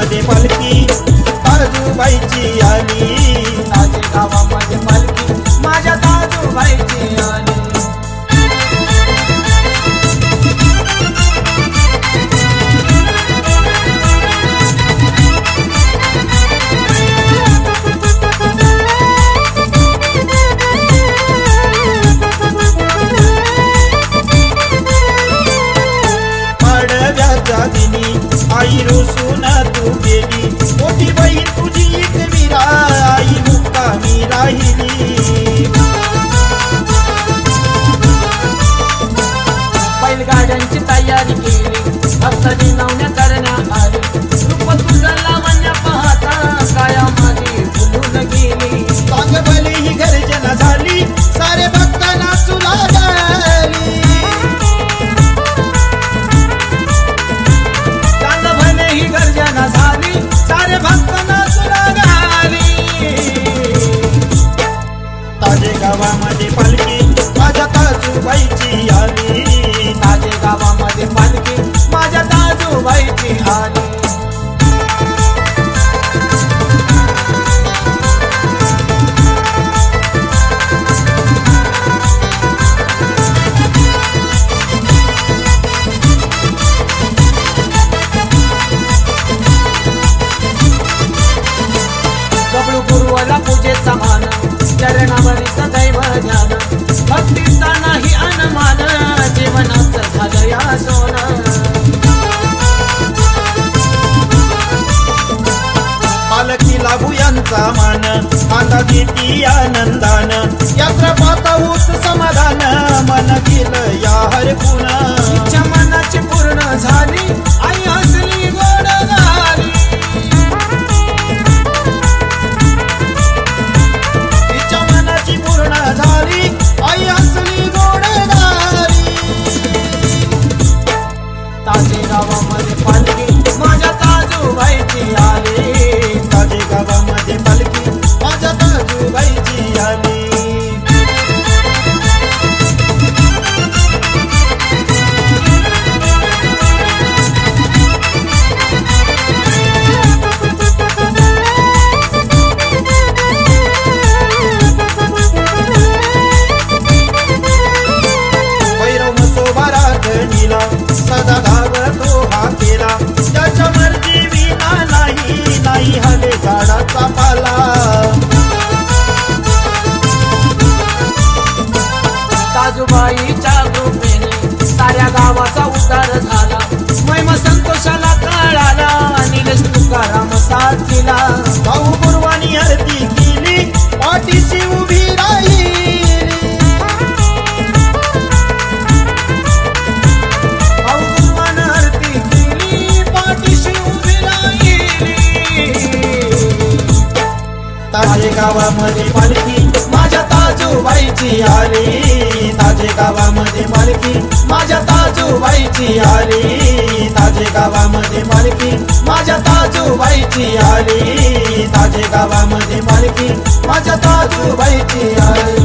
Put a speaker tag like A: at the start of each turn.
A: गावामध्ये पालखी ताजूबाईची आली,
B: ताजे गावामध्ये पालखी माझ्या ताजूबाईची आली।
A: पाडव्याच्या दिनी आई रुसून तू गेली, मोठी बाई तुझी एक मीरा आई मुक्कामी राहिली।
B: बैलगाड्यांची तयारी केली, भक्तांची नवण्या करण्यात आली, रूप तुझं लावण्य पाहता काया माझी फुलून गेली।
A: सांग भले ही गर्जना झाली, सारे भक्तांना तुला झाली,
B: सांग भले ही गर्जना झाली, सारे भक्तांना तुला झाली।
A: ताजे गावामध्ये पालखी माझ्या ताजूबाईची आली,
B: ताजे गावामध्ये पालखी माझ्या ताजूबाईची आली। गबळू गुरुवाला पूजेचा मान, चरणावरी सदैव ध्यान, भक्तीचा नाही अनमान, जीवनाचं झालं या सोनं।
A: पालखी लागू यांचा मान, कांदा देती आनंदान, यात्रा पाहता होत समाधान, मन गेलं या हरपून।
B: इच्छा मनाची पूर्ण झाली, आई हसली गोड झाली,
A: तिच्या मनाची पूर्ण झाली, आई हसली गोड झाली।
B: ताजे गावामध्ये पालखी माझ्या ताजूबाईची आली,
A: ताजे गावामध्ये पालखी माझ्या ताजूबाईची आली। भैरव मसोबा राखणीला सदा धावतो हा केला, त्याच्या मर्जी विना नाही, नाही हले झाडाचा पाला।
B: ताजूबाईच्या कृपेने साऱ्या गावाचा उद्धार झाला, महिमा संतोषाला कळाला, निलेश तुकाराम साथीला।
A: भाऊ गुरुवानी आरती केली, पाठीशी उभी राहिली,
B: भाऊ गुरुवानं आरती केली, पाठीशी उभी राहिली।
A: ताजे गावामध्ये पालखी
B: माझ्या ताजूबाईची
A: आली, ताजे गावामध्ये पालखी
B: माझ्या ताजूबाईची
A: आली, ताजे गावामध्ये पालखी
B: माझ्या ताजूबाईची
A: आली, ताजे गावामध्ये पालखी
B: माझ्या ताजूबाईची आली।